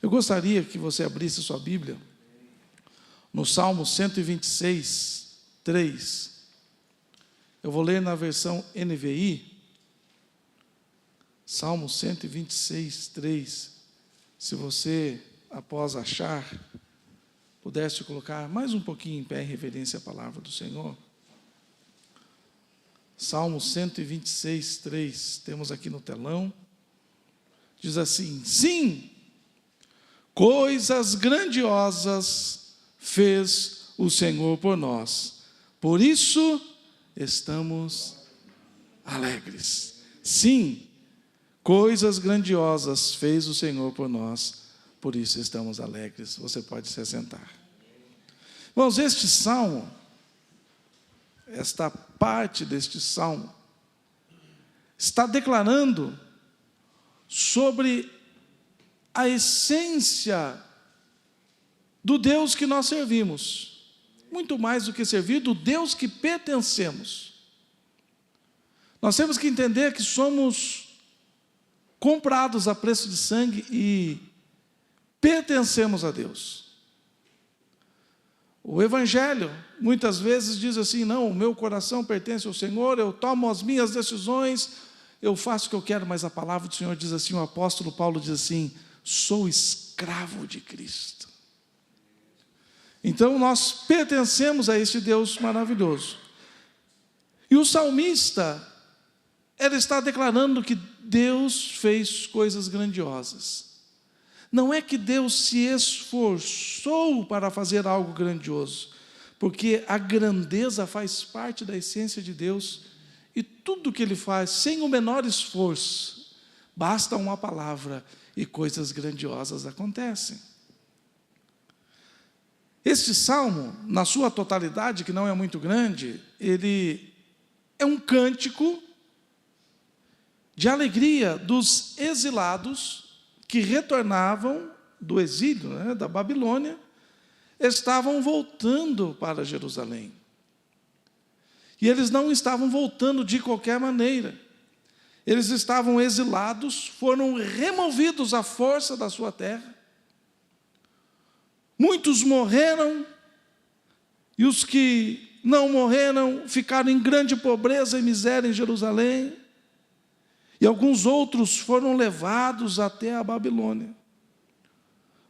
Eu gostaria que você abrisse sua Bíblia no Salmo 126, 3. Eu vou ler na versão NVI, Salmo 126, 3. Se você, após achar, pudesse colocar mais um pouquinho em pé em reverência à palavra do Senhor. Salmo 126, 3. Temos aqui no telão. Diz assim: sim, coisas grandiosas fez o Senhor por nós, por isso estamos alegres. Sim, coisas grandiosas fez o Senhor por nós, por isso estamos alegres. Você pode se assentar. Irmãos, este salmo, esta parte deste salmo, está declarando sobre a essência do Deus que nós servimos, muito mais do que servir, do Deus que pertencemos. Nós temos que entender que somos comprados a preço de sangue e pertencemos a Deus. O Evangelho muitas vezes diz assim: não, o meu coração pertence ao Senhor, eu tomo as minhas decisões, eu faço o que eu quero. Mas a palavra do Senhor diz assim, o apóstolo Paulo diz assim: sou escravo de Cristo. Então nós pertencemos a esse Deus maravilhoso. E o salmista, ele está declarando que Deus fez coisas grandiosas. Não é que Deus se esforçou para fazer algo grandioso, porque a grandeza faz parte da essência de Deus, e tudo que Ele faz, sem o menor esforço, basta uma palavra e coisas grandiosas acontecem. Este salmo, na sua totalidade, que não é muito grande, ele é um cântico de alegria dos exilados que retornavam do exílio, da Babilônia, estavam voltando para Jerusalém. E eles não estavam voltando de qualquer maneira. Eles estavam exilados, foram removidos à força da sua terra. Muitos morreram, e os que não morreram ficaram em grande pobreza e miséria em Jerusalém. E alguns outros foram levados até a Babilônia.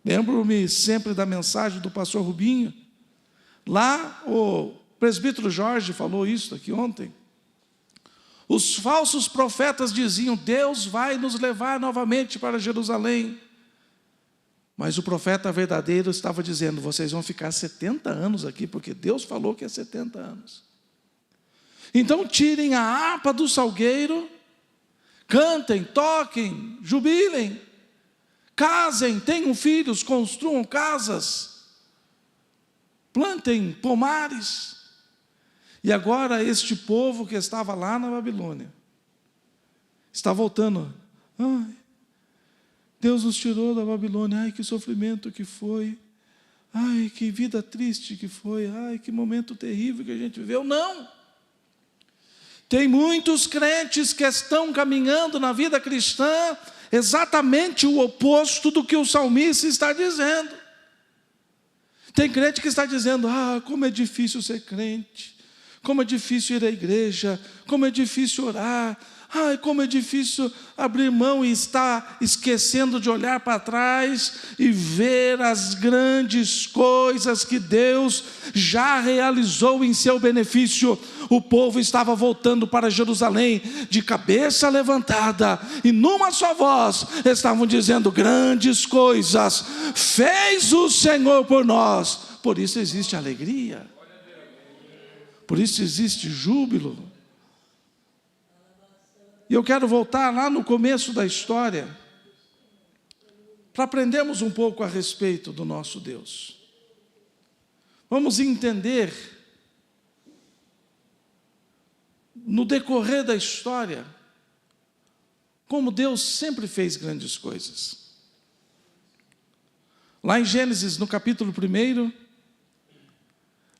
Lembro-me sempre da mensagem do pastor Rubinho. Lá o presbítero Jorge falou isso aqui ontem. Os falsos profetas diziam: Deus vai nos levar novamente para Jerusalém. Mas o profeta verdadeiro estava dizendo: vocês vão ficar 70 anos aqui, porque Deus falou que é 70 anos. Então tirem a harpa do salgueiro, cantem, toquem, jubilem, casem, tenham filhos, construam casas, plantem pomares. E agora este povo que estava lá na Babilônia está voltando. Ai, Deus nos tirou da Babilônia, ai que sofrimento que foi, ai que vida triste que foi, ai que momento terrível que a gente viveu. Não! Tem muitos crentes que estão caminhando na vida cristã exatamente o oposto do que o salmista está dizendo. Tem crente que está dizendo: ah, como é difícil ser crente, como é difícil ir à igreja, como é difícil orar, ai, como é difícil abrir mão e estar esquecendo de olhar para trás e ver as grandes coisas que Deus já realizou em seu benefício. O povo estava voltando para Jerusalém de cabeça levantada e numa só voz estavam dizendo: grandes coisas fez o Senhor por nós. Por isso existe alegria, por isso existe júbilo. E eu quero voltar lá no começo da história, para aprendermos um pouco a respeito do nosso Deus. Vamos entender, no decorrer da história, como Deus sempre fez grandes coisas. Lá em Gênesis, no capítulo 1,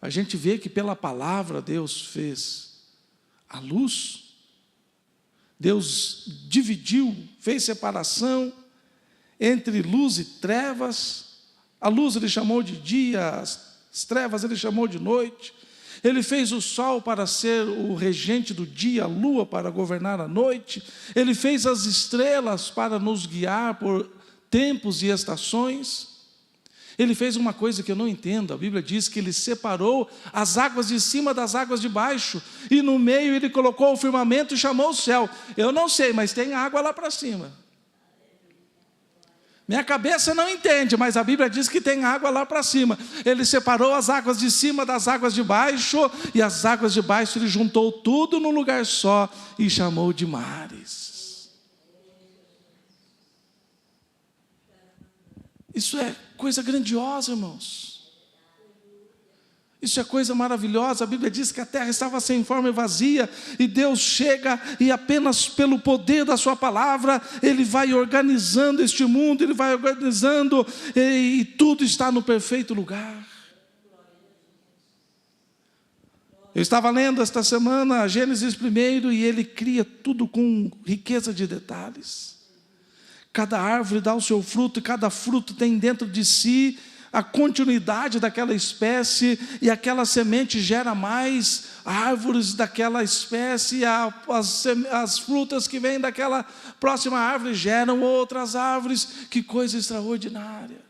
a gente vê que pela palavra Deus fez a luz, Deus dividiu, fez separação entre luz e trevas. A luz ele chamou de dia, as trevas ele chamou de noite. Ele fez o sol para ser o regente do dia, a lua para governar a noite. Ele fez as estrelas para nos guiar por tempos e estações. Ele fez uma coisa que eu não entendo. A Bíblia diz que ele separou as águas de cima das águas de baixo, e no meio ele colocou o firmamento e chamou o céu. Eu não sei, mas tem água lá para cima. Minha cabeça não entende, mas a Bíblia diz que tem água lá para cima. Ele separou as águas de cima das águas de baixo, e as águas de baixo ele juntou tudo num lugar só e chamou de mares. Isso é coisa grandiosa, irmãos. Isso é coisa maravilhosa. A Bíblia diz que a terra estava sem forma e vazia, e Deus chega e apenas pelo poder da sua palavra, Ele vai organizando este mundo, Ele vai organizando, e tudo está no perfeito lugar. Eu estava lendo esta semana Gênesis 1, e Ele cria tudo com riqueza de detalhes. Cada árvore dá o seu fruto, e cada fruto tem dentro de si a continuidade daquela espécie, e aquela semente gera mais árvores daquela espécie, e as frutas que vêm daquela próxima árvore geram outras árvores. Que coisa extraordinária!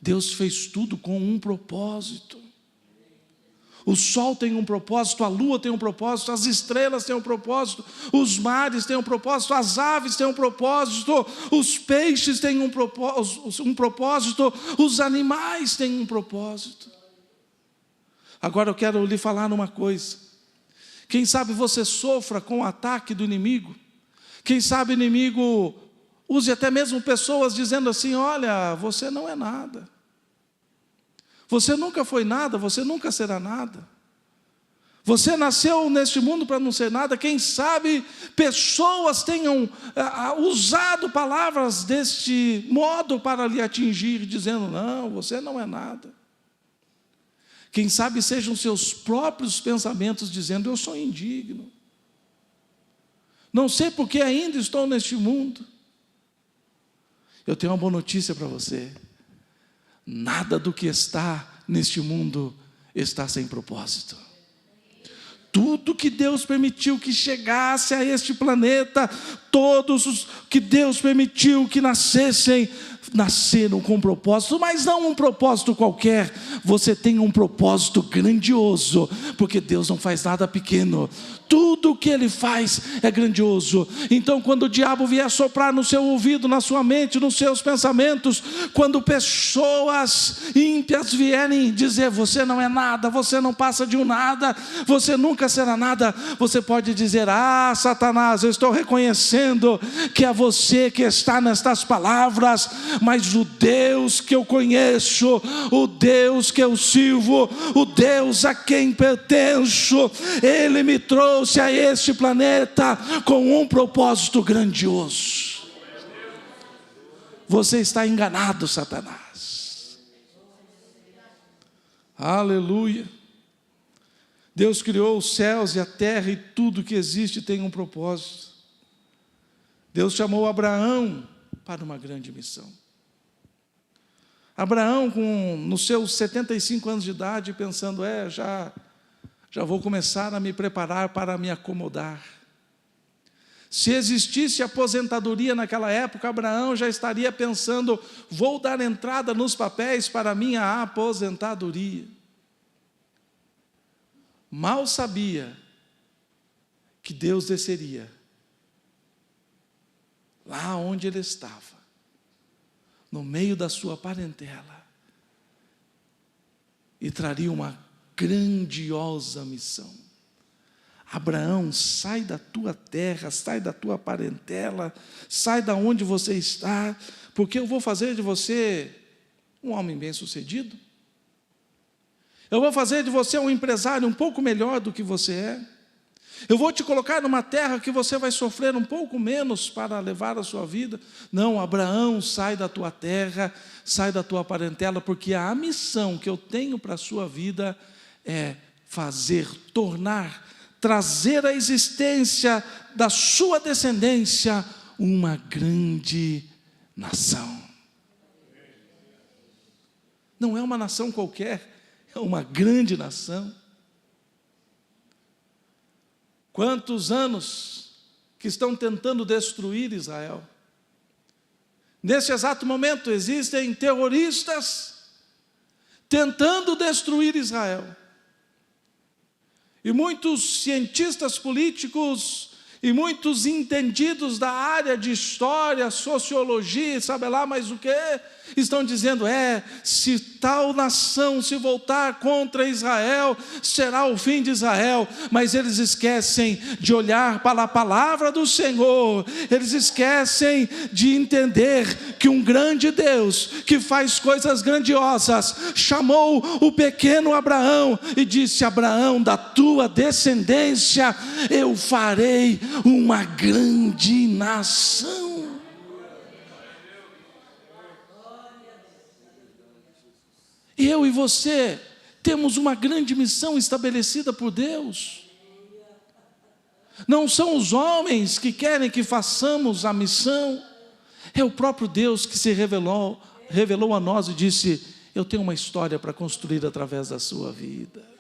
Deus fez tudo com um propósito. O sol tem um propósito, a lua tem um propósito, as estrelas têm um propósito, os mares têm um propósito, as aves têm um propósito, os peixes têm um propósito, os animais têm um propósito. Agora eu quero lhe falar uma coisa. Quem sabe você sofra com o ataque do inimigo. Quem sabe o inimigo use até mesmo pessoas dizendo assim: olha, você não é nada. Você nunca foi nada, você nunca será nada. Você nasceu neste mundo para não ser nada. Quem sabe pessoas tenham usado palavras deste modo para lhe atingir, dizendo: não, você não é nada. Quem sabe sejam seus próprios pensamentos dizendo: eu sou indigno. Não sei porque ainda estou neste mundo. Eu tenho uma boa notícia para você. Nada do que está neste mundo está sem propósito. Tudo que Deus permitiu que chegasse a este planeta, todos os que Deus permitiu que nasceram com propósito, mas não um propósito qualquer. Você tem um propósito grandioso, porque Deus não faz nada pequeno. Tudo que Ele faz é grandioso. Então, quando o diabo vier soprar no seu ouvido, na sua mente, nos seus pensamentos, quando pessoas ímpias vierem dizer: você não é nada, você não passa de um nada, você nunca será nada, você pode dizer: ah, Satanás, eu estou reconhecendo que é você que está nestas palavras, mas o Deus que eu conheço, o Deus que eu sirvo, o Deus a quem pertenço, Ele me trouxe a este planeta com um propósito grandioso. Você está enganado, Satanás. Aleluia. Deus criou os céus e a terra, e tudo que existe tem um propósito. Deus chamou Abraão para uma grande missão. Abraão, nos seus 75 anos de idade, pensando: já vou começar a me preparar para me acomodar. Se existisse aposentadoria naquela época, Abraão já estaria pensando: vou dar entrada nos papéis para a minha aposentadoria. Mal sabia que Deus desceria lá onde ele estava, no meio da sua parentela, e traria uma grandiosa missão. Abraão, sai da tua terra, sai da tua parentela, sai da onde você está, porque eu vou fazer de você um homem bem-sucedido. Eu vou fazer de você um empresário um pouco melhor do que você é. Eu vou te colocar numa terra que você vai sofrer um pouco menos para levar a sua vida. Não, Abraão, sai da tua terra, sai da tua parentela, porque a missão que eu tenho para a sua vida é trazer à existência da sua descendência uma grande nação. Não é uma nação qualquer, é uma grande nação. Quantos anos que estão tentando destruir Israel? Nesse exato momento existem terroristas tentando destruir Israel. E muitos cientistas políticos e muitos entendidos da área de história, sociologia, sabe lá mais o que, estão dizendo, se tal nação se voltar contra Israel, será o fim de Israel. Mas eles esquecem de olhar para a palavra do Senhor, eles esquecem de entender que um grande Deus, que faz coisas grandiosas, chamou o pequeno Abraão e disse: Abraão, da tua descendência eu farei uma grande nação. Eu e você temos uma grande missão estabelecida por Deus. Não são os homens que querem que façamos a missão, é o próprio Deus que se revelou a nós e disse: eu tenho uma história para construir através da sua vida.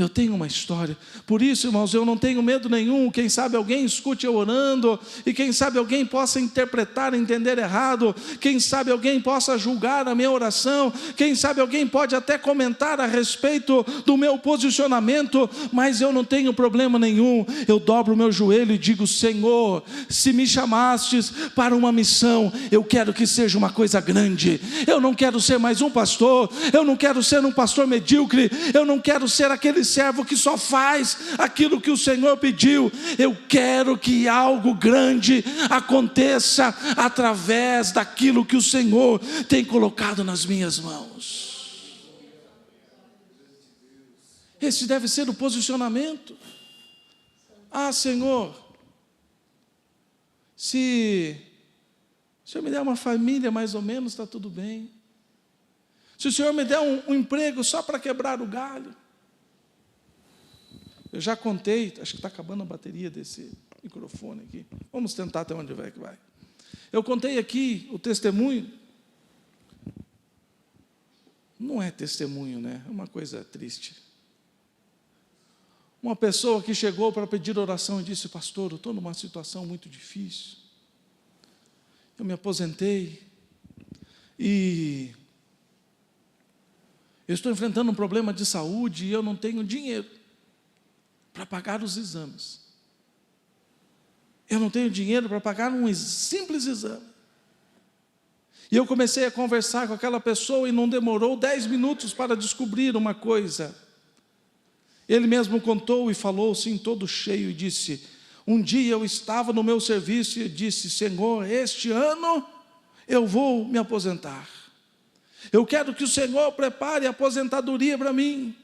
Eu tenho uma história. Por isso, irmãos, eu não tenho medo nenhum. Quem sabe alguém escute eu orando, e quem sabe alguém possa interpretar, entender errado. Quem sabe alguém possa julgar a minha oração. Quem sabe alguém pode até comentar a respeito do meu posicionamento, mas eu não tenho problema nenhum. Eu dobro o meu joelho e digo: Senhor, se me chamastes para uma missão, eu quero que seja uma coisa grande. Eu não quero ser mais um pastor, eu não quero ser um pastor medíocre, eu não quero ser aquele servo que só faz aquilo que o Senhor pediu. Eu quero que algo grande aconteça através daquilo que o Senhor tem colocado nas minhas mãos. Esse deve ser o posicionamento. Senhor, se o Senhor me der uma família mais ou menos, está tudo bem. Se o Senhor me der um emprego só para quebrar o galho. Eu já contei, acho que está acabando a bateria desse microfone aqui. Vamos tentar até onde vai que vai. Eu contei aqui o testemunho. Não é testemunho, né? É uma coisa triste. Uma pessoa que chegou para pedir oração e disse: pastor, eu estou numa situação muito difícil. Eu me aposentei e eu estou enfrentando um problema de saúde e eu não tenho dinheiro para pagar os exames. Eu não tenho dinheiro para pagar um simples exame. E eu comecei a conversar com aquela pessoa e não demorou 10 minutos para descobrir uma coisa. Ele mesmo contou e falou assim, todo cheio, e disse: um dia eu estava no meu serviço e disse: Senhor, este ano eu vou me aposentar. Eu quero que o Senhor prepare a aposentadoria para mim.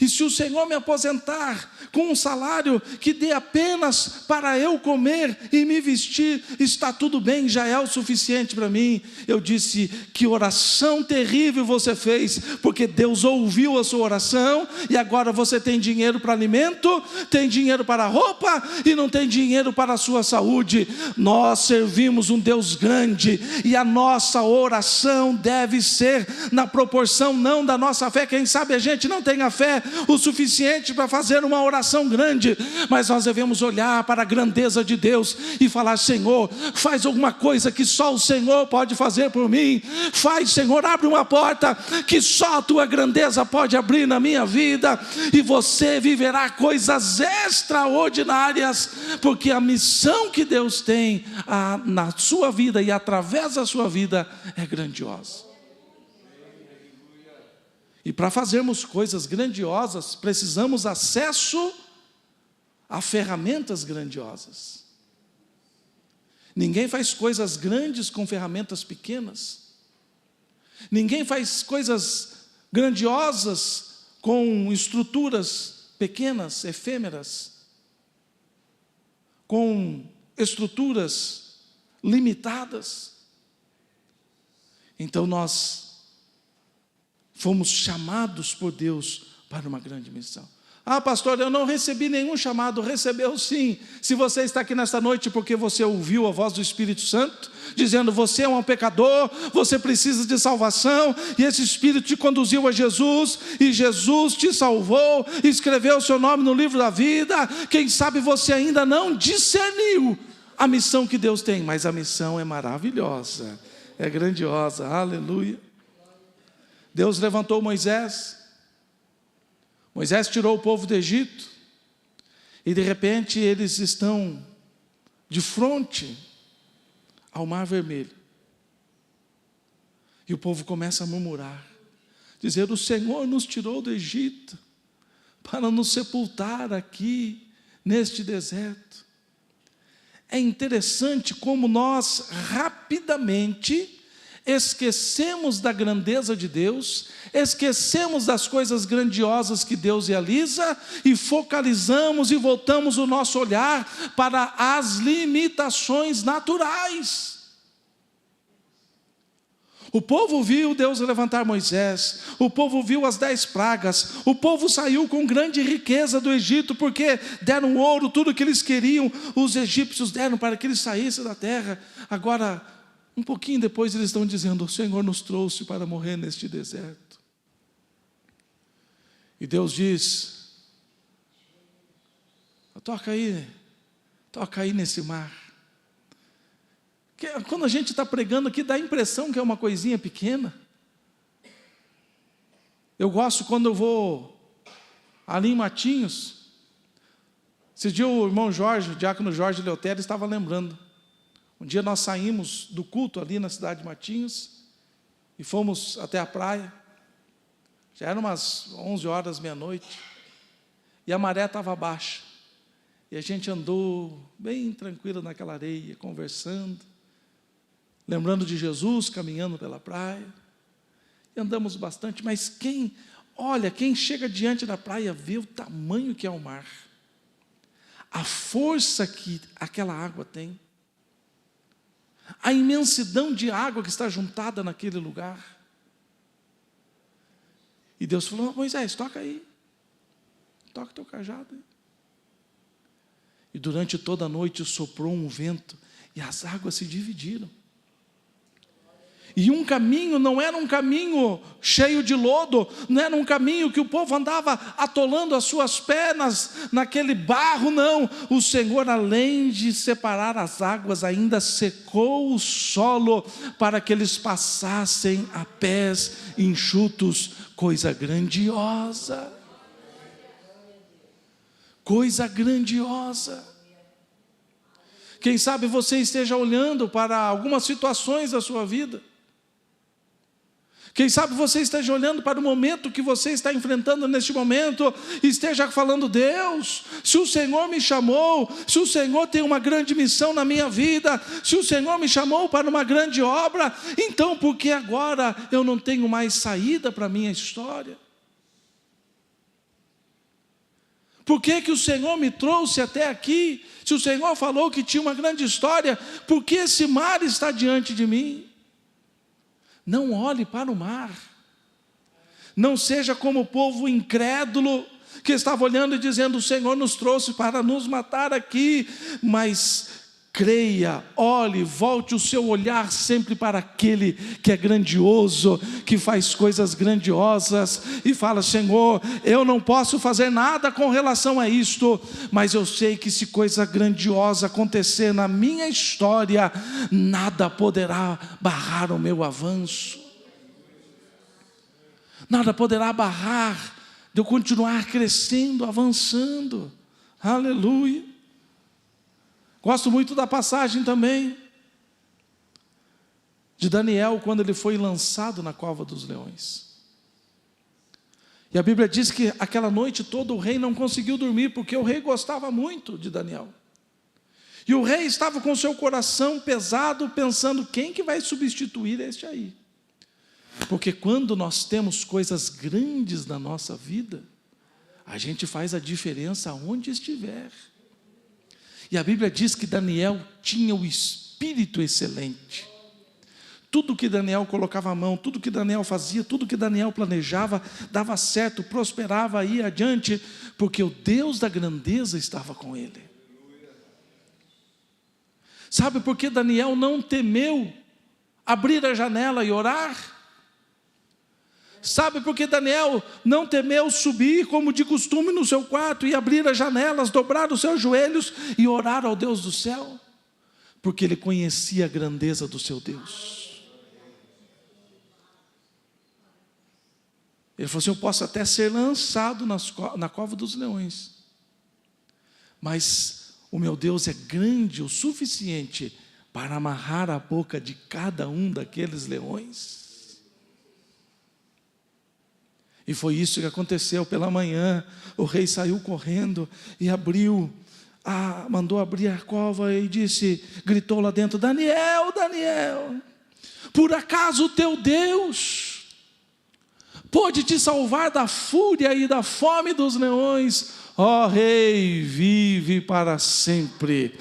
E se o Senhor me aposentar com um salário que dê apenas para eu comer e me vestir, está tudo bem, já é o suficiente para mim. Eu disse: que oração terrível você fez, porque Deus ouviu a sua oração, e agora você tem dinheiro para alimento, tem dinheiro para roupa, e não tem dinheiro para a sua saúde. Nós servimos um Deus grande, e a nossa oração deve ser na proporção não da nossa fé. Quem sabe a gente não tenha fé o suficiente para fazer uma oração grande, mas nós devemos olhar para a grandeza de Deus e falar: Senhor, faz alguma coisa que só o Senhor pode fazer por mim. Faz, Senhor, abre uma porta que só a tua grandeza pode abrir na minha vida, e você viverá coisas extraordinárias, porque a missão que Deus tem na sua vida e através da sua vida é grandiosa. E para fazermos coisas grandiosas, precisamos acesso a ferramentas grandiosas. Ninguém faz coisas grandes com ferramentas pequenas. Ninguém faz coisas grandiosas com estruturas pequenas, efêmeras, com estruturas limitadas. Então nós fomos chamados por Deus para uma grande missão. Ah, pastor, eu não recebi nenhum chamado. Recebeu sim. Se você está aqui nesta noite porque você ouviu a voz do Espírito Santo, dizendo, você é um pecador, você precisa de salvação, e esse Espírito te conduziu a Jesus, e Jesus te salvou, escreveu o seu nome no livro da vida. Quem sabe você ainda não discerniu a missão que Deus tem, mas a missão é maravilhosa, é grandiosa, aleluia. Deus levantou Moisés. Moisés tirou o povo do Egito, e de repente eles estão de frente ao Mar Vermelho. E o povo começa a murmurar, dizer, o Senhor nos tirou do Egito, para nos sepultar aqui, neste deserto. É interessante como nós rapidamente esquecemos da grandeza de Deus, esquecemos das coisas grandiosas que Deus realiza, e focalizamos e voltamos o nosso olhar para as limitações naturais. O povo viu Deus levantar Moisés, o povo viu as 10 pragas, o povo saiu com grande riqueza do Egito, porque deram ouro, tudo que eles queriam, os egípcios deram para que eles saíssem da terra. Agora, um pouquinho depois eles estão dizendo, o Senhor nos trouxe para morrer neste deserto. E Deus diz, toca aí nesse mar. Quando a gente está pregando aqui, dá a impressão que é uma coisinha pequena. Eu gosto quando eu vou ali em Matinhos. Esse dia o irmão Jorge, o diácono Jorge Leotério, estava lembrando. Um dia nós saímos do culto ali na cidade de Matinhos e fomos até a praia. Já eram umas 11 horas, meia-noite, e a maré estava baixa. E a gente andou bem tranquilo naquela areia, conversando, lembrando de Jesus, caminhando pela praia. E andamos bastante, mas quem chega diante da praia vê o tamanho que é o mar, a força que aquela água tem, a imensidão de água que está juntada naquele lugar. E Deus falou, Moisés, toca aí, toca teu cajado aí. E durante toda a noite soprou um vento, e as águas se dividiram. E um caminho não era um caminho cheio de lodo, não era um caminho que o povo andava atolando as suas pernas naquele barro, não. O Senhor, além de separar as águas, ainda secou o solo para que eles passassem a pés enxutos. Coisa grandiosa. Coisa grandiosa. Quem sabe você esteja olhando para algumas situações da sua vida. Quem sabe você esteja olhando para o momento que você está enfrentando neste momento, e esteja falando, Deus, se o Senhor me chamou, se o Senhor tem uma grande missão na minha vida, se o Senhor me chamou para uma grande obra, então por que agora eu não tenho mais saída para a minha história? Por que que o Senhor me trouxe até aqui? Se o Senhor falou que tinha uma grande história, por que esse mar está diante de mim? Não olhe para o mar. Não seja como o povo incrédulo que estava olhando e dizendo, o Senhor nos trouxe para nos matar aqui. Mas creia, olhe, volte o seu olhar sempre para aquele que é grandioso, que faz coisas grandiosas, e fala, Senhor, eu não posso fazer nada com relação a isto, mas eu sei que se coisa grandiosa acontecer na minha história, nada poderá barrar o meu avanço, nada poderá barrar de eu continuar crescendo, avançando, aleluia. Gosto muito da passagem também de Daniel, quando ele foi lançado na cova dos leões. E a Bíblia diz que aquela noite todo o rei não conseguiu dormir, porque o rei gostava muito de Daniel. E o rei estava com seu coração pesado, pensando, quem que vai substituir este aí? Porque quando nós temos coisas grandes na nossa vida, a gente faz a diferença onde estiver. E a Bíblia diz que Daniel tinha o espírito excelente. Tudo que Daniel colocava a mão, tudo que Daniel fazia, tudo que Daniel planejava, dava certo, prosperava, ia adiante, porque o Deus da grandeza estava com ele. Sabe por que Daniel não temeu abrir a janela e orar? Sabe por que Daniel não temeu subir como de costume no seu quarto e abrir as janelas, dobrar os seus joelhos e orar ao Deus do céu? Porque ele conhecia a grandeza do seu Deus. Ele falou assim: eu posso até ser lançado na cova dos leões, mas o meu Deus é grande o suficiente para amarrar a boca de cada um daqueles leões. E foi isso que aconteceu. Pela manhã, o rei saiu correndo e mandou abrir a cova e gritou lá dentro: Daniel, Daniel, por acaso o teu Deus pôde te salvar da fúria e da fome dos leões? Ó rei, vive para sempre.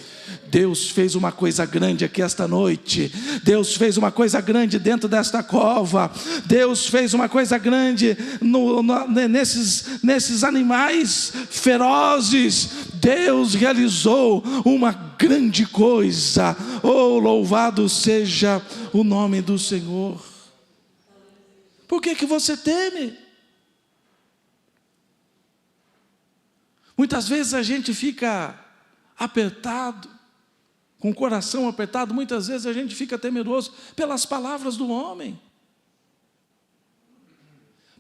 Deus fez uma coisa grande aqui esta noite. Deus fez uma coisa grande dentro desta cova. Deus fez uma coisa grande nesses animais ferozes. Deus realizou uma grande coisa. Oh, louvado seja o nome do Senhor. Por que você teme? Muitas vezes a gente fica apertado, com o coração apertado. Muitas vezes a gente fica temeroso pelas palavras do homem,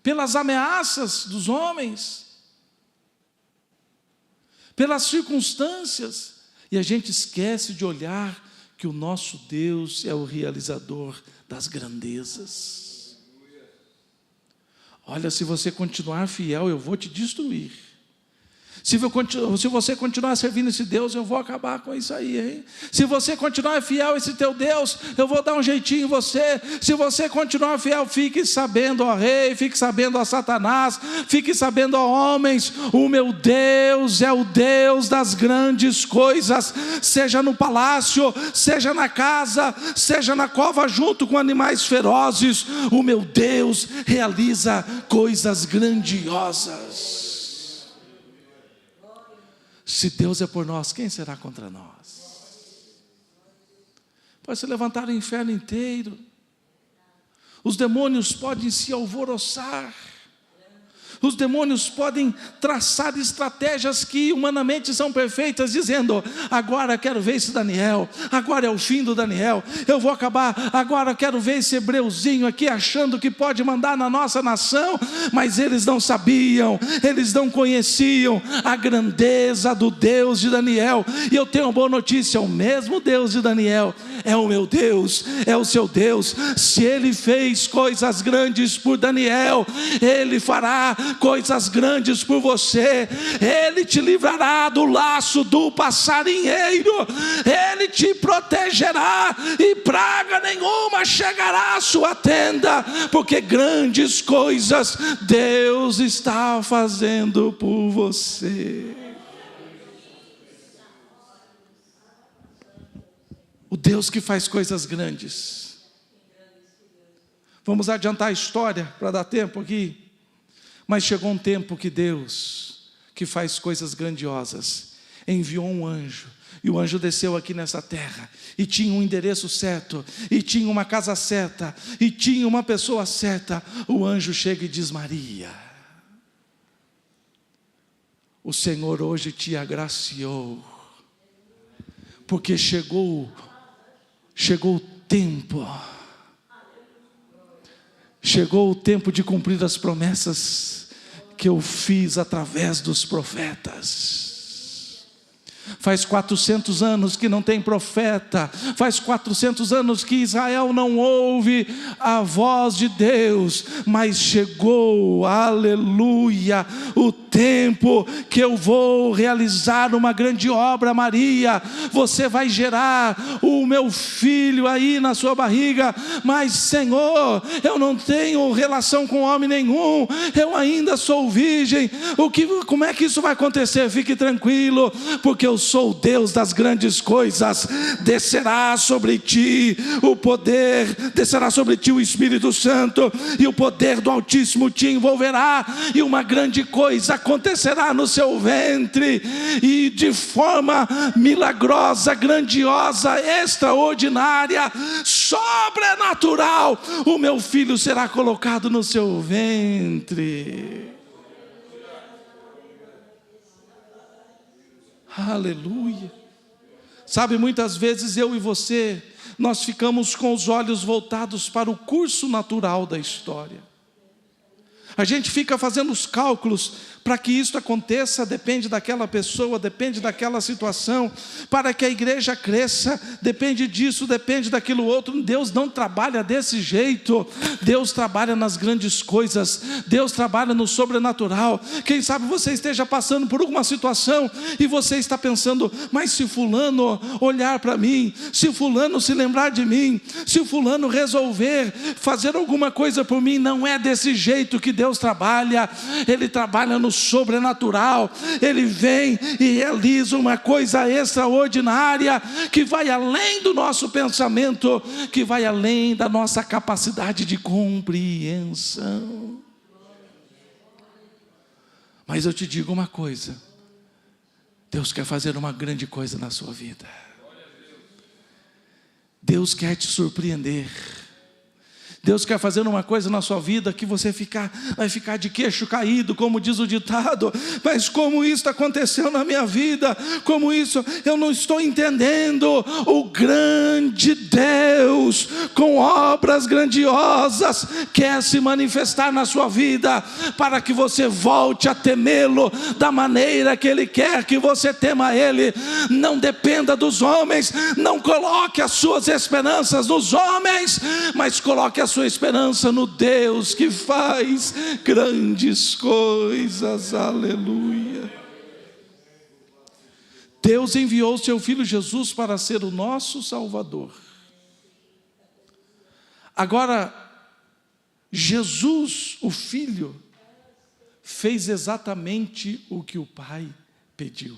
pelas ameaças dos homens, pelas circunstâncias, e a gente esquece de olhar que o nosso Deus é o realizador das grandezas. Olha, se você continuar fiel, eu vou te destruir. Se você continuar servindo esse Deus, eu vou acabar com isso aí, hein? Se você continuar fiel a esse teu Deus, eu vou dar um jeitinho em você. Se você continuar fiel, fique sabendo, ó rei, fique sabendo, ó Satanás, fique sabendo, ó homens, o meu Deus é o Deus das grandes coisas, seja no palácio, seja na casa, seja na cova junto com animais ferozes. O meu Deus realiza coisas grandiosas. Se Deus é por nós, quem será contra nós? Pode se levantar o inferno inteiro, os demônios podem se alvoroçar, os demônios podem traçar estratégias que humanamente são perfeitas, dizendo: agora quero ver esse Daniel, agora é o fim do Daniel, eu vou acabar, agora quero ver esse hebreuzinho aqui achando que pode mandar na nossa nação. Mas eles não sabiam, eles não conheciam a grandeza do Deus de Daniel. E eu tenho uma boa notícia: o mesmo Deus de Daniel é o meu Deus, é o seu Deus. Se ele fez coisas grandes por Daniel, ele fará coisas grandes por você. Ele te livrará do laço do passarinheiro, ele te protegerá e praga nenhuma chegará à sua tenda, porque grandes coisas Deus está fazendo por você. O Deus que faz coisas grandes. Vamos adiantar a história para dar tempo aqui. Mas chegou um tempo que Deus, que faz coisas grandiosas, enviou um anjo. E o anjo desceu aqui nessa terra, e tinha um endereço certo, e tinha uma casa certa, e tinha uma pessoa certa. O anjo chega e diz: Maria, o Senhor hoje te agraciou, porque chegou o tempo. Chegou o tempo de cumprir as promessas que eu fiz através dos profetas. Faz 400 anos que não tem profeta. Faz 400 anos que Israel não ouve a voz de Deus. Mas chegou, aleluia, o tempo que eu vou realizar uma grande obra, Maria. Você vai gerar o meu filho aí na sua barriga. Mas, Senhor, eu não tenho relação com homem nenhum, eu ainda sou virgem. Como é que isso vai acontecer? Fique tranquilo, porque eu sou o Deus das grandes coisas. Descerá sobre ti o poder, descerá sobre ti o Espírito Santo, e o poder do Altíssimo te envolverá, e uma grande coisa acontecerá no seu ventre, e de forma milagrosa, grandiosa, extraordinária, sobrenatural, o meu filho será colocado no seu ventre. Aleluia. Sabe, muitas vezes eu e você, nós ficamos com os olhos voltados para o curso natural da história. A gente fica fazendo os cálculos. Para que isso aconteça, depende daquela pessoa, depende daquela situação. Para que a igreja cresça, depende disso, depende daquilo outro. Deus não trabalha desse jeito. Deus trabalha nas grandes coisas. Deus trabalha no sobrenatural. Quem sabe você esteja passando por alguma situação e você está pensando: mas se fulano olhar para mim, se fulano se lembrar de mim, se fulano resolver fazer alguma coisa por mim. Não é desse jeito que Deus trabalha. Ele trabalha no sobrenatural. Ele vem e realiza uma coisa extraordinária, que vai além do nosso pensamento, que vai além da nossa capacidade de compreensão. Mas eu te digo uma coisa: Deus quer fazer uma grande coisa na sua vida. Deus quer te surpreender. Deus quer fazer uma coisa na sua vida que você vai ficar de queixo caído, como diz o ditado. Mas como isso aconteceu na minha vida? Como isso? Eu não estou entendendo. O grande Deus, com obras grandiosas, quer se manifestar na sua vida, para que você volte a temê-lo da maneira que Ele quer que você tema Ele. Não dependa dos homens, não coloque as suas esperanças nos homens, mas coloque a sua esperança no Deus que faz grandes coisas. Aleluia. Deus enviou o seu Filho Jesus para ser o nosso Salvador. Agora, Jesus, o Filho, fez exatamente o que o Pai pediu.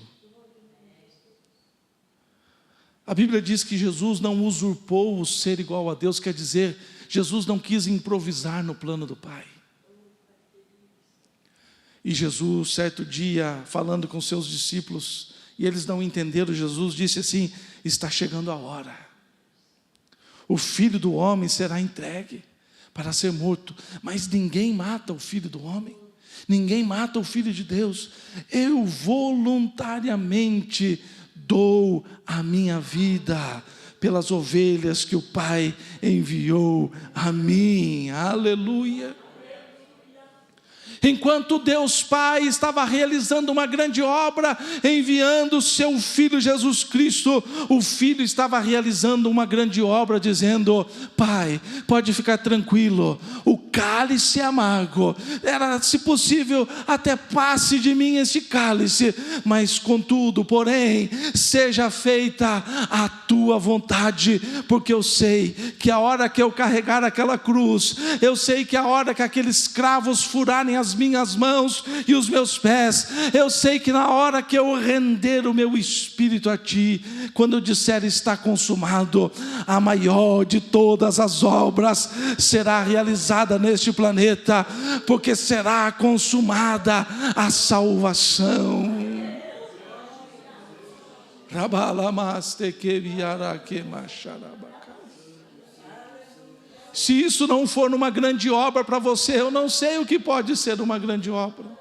A Bíblia diz que Jesus não usurpou o ser igual a Deus, quer dizer, Jesus não quis improvisar no plano do Pai. E Jesus, certo dia, falando com seus discípulos, e eles não entenderam, Jesus disse assim: está chegando a hora. O Filho do Homem será entregue para ser morto, mas ninguém mata o Filho do Homem, ninguém mata o Filho de Deus. Eu voluntariamente dou a minha vida pelas ovelhas que o Pai enviou a mim. Aleluia. Enquanto Deus Pai estava realizando uma grande obra, enviando o seu Filho Jesus Cristo, o Filho estava realizando uma grande obra, dizendo: Pai, pode ficar tranquilo, o cálice amargo, se possível, até passe de mim esse cálice, mas contudo, porém, seja feita a tua vontade, porque eu sei que a hora que eu carregar aquela cruz, eu sei que a hora que aqueles cravos furarem as minhas mãos e os meus pés, eu sei que na hora que eu render o meu espírito a ti, quando eu disser está consumado, a maior de todas as obras será realizada neste planeta, porque será consumada a salvação. Se isso não for uma grande obra para você, eu não sei o que pode ser uma grande obra.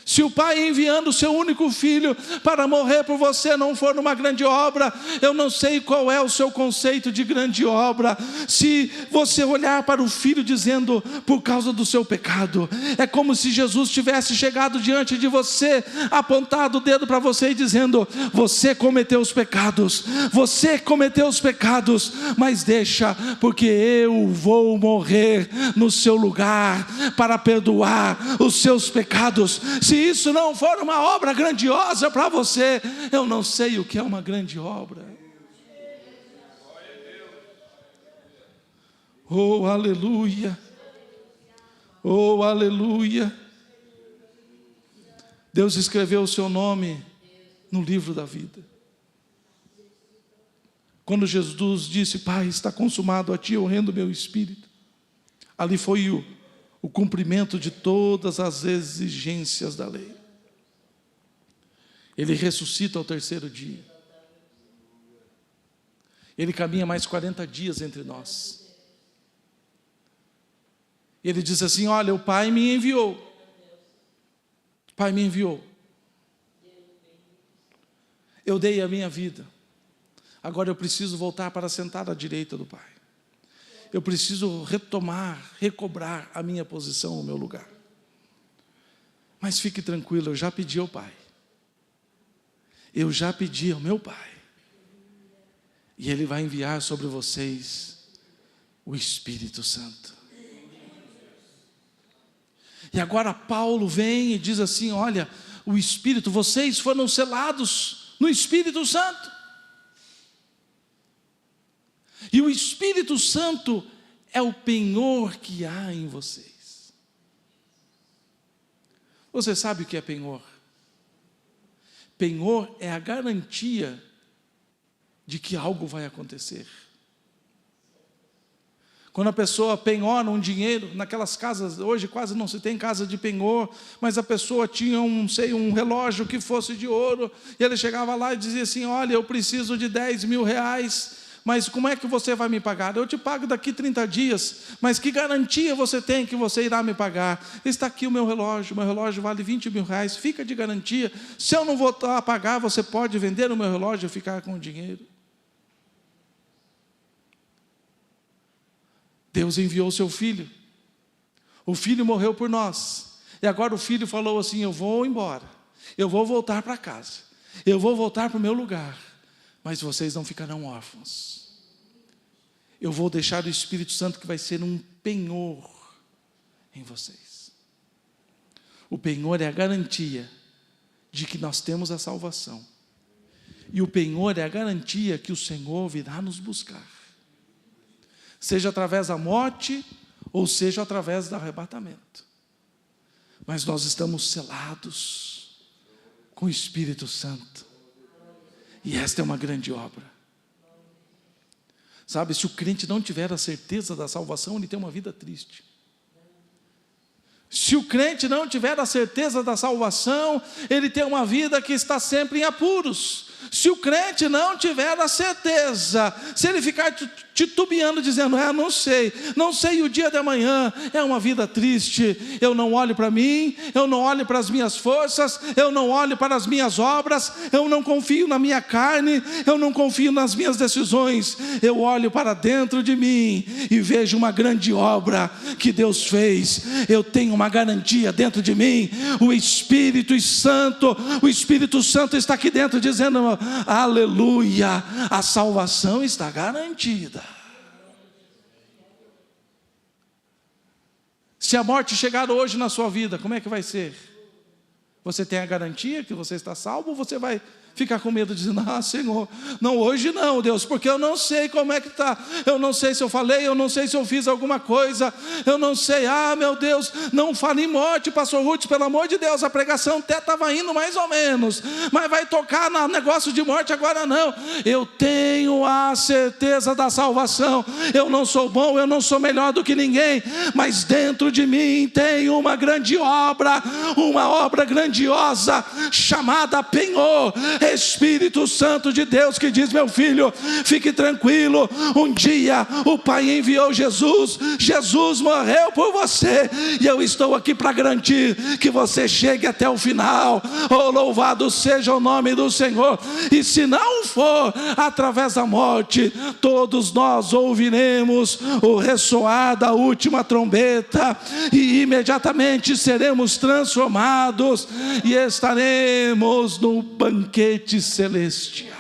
Se o Pai enviando o seu único Filho para morrer por você não for uma grande obra, eu não sei qual é o seu conceito de grande obra. Se você olhar para o Filho dizendo, por causa do seu pecado, é como se Jesus tivesse chegado diante de você, apontado o dedo para você e dizendo: você cometeu os pecados, mas deixa, porque eu vou morrer no seu lugar, para perdoar os seus pecados. Se isso não for uma obra grandiosa para você, eu não sei o que é uma grande obra. Oh, aleluia. Oh, aleluia. Deus escreveu o seu nome no livro da vida. Quando Jesus disse: Pai, está consumado, a ti eu rendo meu espírito, ali foi o cumprimento de todas as exigências da lei. Ele ressuscita ao terceiro dia. Ele caminha mais 40 dias entre nós. Ele diz assim: olha, o Pai me enviou. O Pai me enviou. Eu dei a minha vida. Agora eu preciso voltar para sentar à direita do Pai. Eu preciso retomar, recobrar a minha posição, o meu lugar. Mas fique tranquilo, eu já pedi ao Pai. Eu já pedi ao meu Pai. E Ele vai enviar sobre vocês o Espírito Santo. E agora Paulo vem e diz assim: olha, o Espírito, vocês foram selados no Espírito Santo. E o Espírito Santo é o penhor que há em vocês. Você sabe o que é penhor? Penhor é a garantia de que algo vai acontecer. Quando a pessoa penhora um dinheiro, naquelas casas, hoje quase não se tem casa de penhor, mas a pessoa tinha um relógio que fosse de ouro, e ele chegava lá e dizia assim: olha, eu preciso de 10 mil reais, mas como é que você vai me pagar? Eu te pago daqui 30 dias, mas que garantia você tem que você irá me pagar? Está aqui o meu relógio vale 20 mil reais, fica de garantia, se eu não voltar a pagar, você pode vender o meu relógio e ficar com o dinheiro. Deus enviou o seu filho, o filho morreu por nós, e agora o filho falou assim: eu vou embora, eu vou voltar para casa, eu vou voltar para o meu lugar, mas vocês não ficarão órfãos. Eu vou deixar o Espírito Santo que vai ser um penhor em vocês. O penhor é a garantia de que nós temos a salvação, e o penhor é a garantia que o Senhor virá nos buscar, seja através da morte, ou seja através do arrebatamento. Mas nós estamos selados com o Espírito Santo. E esta é uma grande obra. Sabe, se o crente não tiver a certeza da salvação, ele tem uma vida triste. Se o crente não tiver a certeza da salvação, ele tem uma vida que está sempre em apuros. Se o crente não tiver a certeza, se ele ficar titubeando, dizendo: não sei o dia de amanhã, é uma vida triste. Eu não olho para mim, eu não olho para as minhas forças, eu não olho para as minhas obras, eu não confio na minha carne, eu não confio nas minhas decisões. Eu olho para dentro de mim e vejo uma grande obra que Deus fez. Eu tenho uma garantia dentro de mim, o Espírito Santo está aqui dentro dizendo: aleluia, a salvação está garantida. Se a morte chegar hoje na sua vida, como é que vai ser? Você tem a garantia que você está salvo, ou você vai ficar com medo, dizendo: Senhor, não, hoje não, Deus, porque eu não sei como é que está, eu não sei se eu falei, eu não sei se eu fiz alguma coisa, eu não sei, meu Deus, não fale em morte, pastor Ruth, pelo amor de Deus, a pregação até estava indo mais ou menos, mas vai tocar no negócio de morte agora não. Eu tenho a certeza da salvação, eu não sou bom, eu não sou melhor do que ninguém, mas dentro de mim tem uma grande obra, uma obra grandiosa, chamada penhor, Espírito Santo de Deus, que diz: meu filho, fique tranquilo, um dia o Pai enviou Jesus morreu por você, e eu estou aqui para garantir que você chegue até o final. Oh, louvado seja o nome do Senhor. E se não for através da morte, todos nós ouviremos o ressoar da última trombeta, e imediatamente seremos transformados e estaremos no banquete celestial.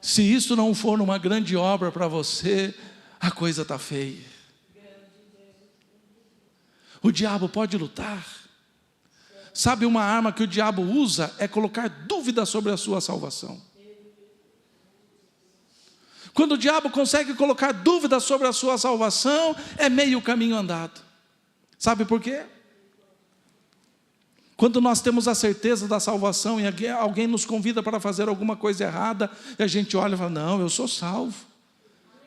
Se isso não for uma grande obra para você, a coisa está feia. O diabo pode lutar. Sabe, uma arma que o diabo usa é colocar dúvida sobre a sua salvação. Quando o diabo consegue colocar dúvida sobre a sua salvação, é meio caminho andado. Sabe por quê? Quando nós temos a certeza da salvação e alguém nos convida para fazer alguma coisa errada, e a gente olha e fala, não, eu sou salvo.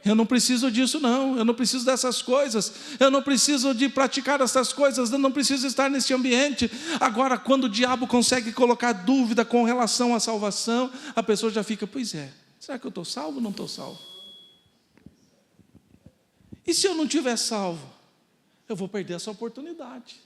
Eu não preciso disso não, eu não preciso dessas coisas, eu não preciso de praticar essas coisas, eu não preciso estar nesse ambiente. Agora, quando o diabo consegue colocar dúvida com relação à salvação, a pessoa já fica, pois é, será que eu estou salvo ou não estou salvo? E se eu não estiver salvo? Eu vou perder essa oportunidade.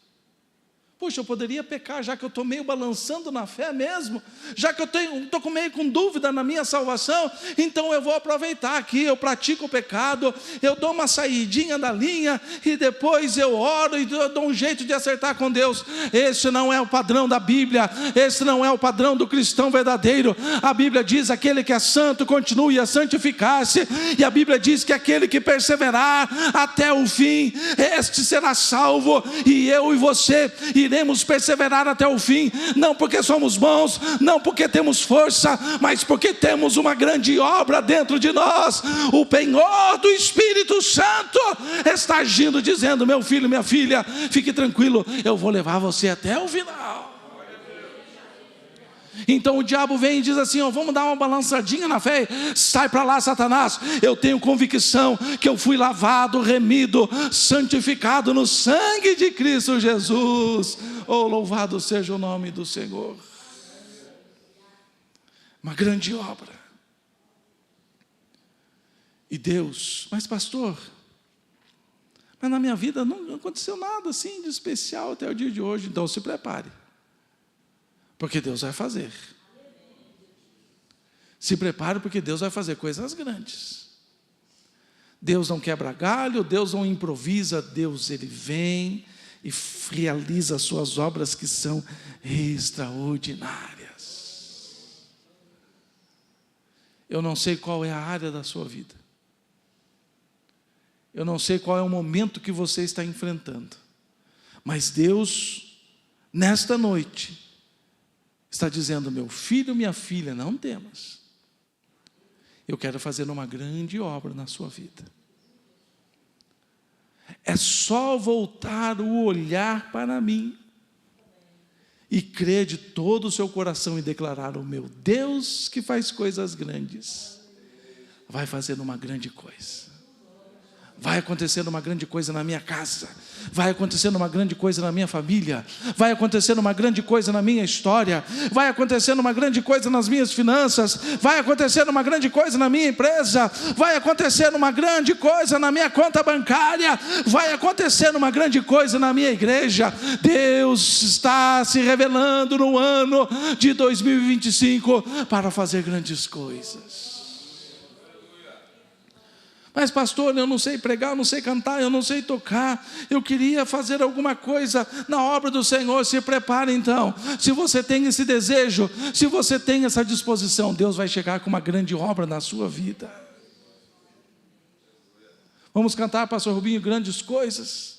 Puxa, eu poderia pecar, já que eu estou meio balançando na fé mesmo, já que eu estou meio com dúvida na minha salvação, então eu vou aproveitar aqui, eu pratico o pecado, eu dou uma saidinha da linha, e depois eu oro e dou um jeito de acertar com Deus. Esse não é o padrão da Bíblia, esse não é o padrão do cristão verdadeiro. A Bíblia diz, aquele que é santo, continue a santificar-se, e a Bíblia diz que aquele que perseverar até o fim, este será salvo, e eu e você iremos perseverar até o fim, não porque somos bons, não porque temos força, mas porque temos uma grande obra dentro de nós. O penhor do Espírito Santo está agindo, dizendo, meu filho, minha filha, fique tranquilo, eu vou levar você até o final. Então o diabo vem e diz assim, vamos dar uma balançadinha na fé, sai para lá, Satanás. Eu tenho convicção que eu fui lavado, remido, santificado no sangue de Cristo Jesus. Oh, louvado seja o nome do Senhor. Uma grande obra. E Deus, mas pastor, mas na minha vida não aconteceu nada assim de especial até o dia de hoje, então se prepare. Porque Deus vai fazer. Se prepare, porque Deus vai fazer coisas grandes. Deus não quebra galho, Deus não improvisa, Deus ele vem e realiza as suas obras que são extraordinárias. Eu não sei qual é a área da sua vida. Eu não sei qual é o momento que você está enfrentando. Mas Deus, nesta noite, está dizendo, meu filho, minha filha, não temas. Eu quero fazer uma grande obra na sua vida. É só voltar o olhar para mim e crer de todo o seu coração e declarar, o meu Deus que faz coisas grandes, vai fazer uma grande coisa. Vai acontecer uma grande coisa na minha casa, vai acontecer uma grande coisa na minha família, vai acontecer uma grande coisa na minha história, vai acontecer uma grande coisa nas minhas finanças, vai acontecer uma grande coisa na minha empresa, vai acontecer uma grande coisa na minha conta bancária, vai acontecer uma grande coisa na minha igreja. Deus está se revelando no ano de 2025 para fazer grandes coisas. Mas pastor, eu não sei pregar, eu não sei cantar, eu não sei tocar, eu queria fazer alguma coisa na obra do Senhor. Se prepare então, se você tem esse desejo, se você tem essa disposição, Deus vai chegar com uma grande obra na sua vida. Vamos cantar, pastor Rubinho, grandes coisas.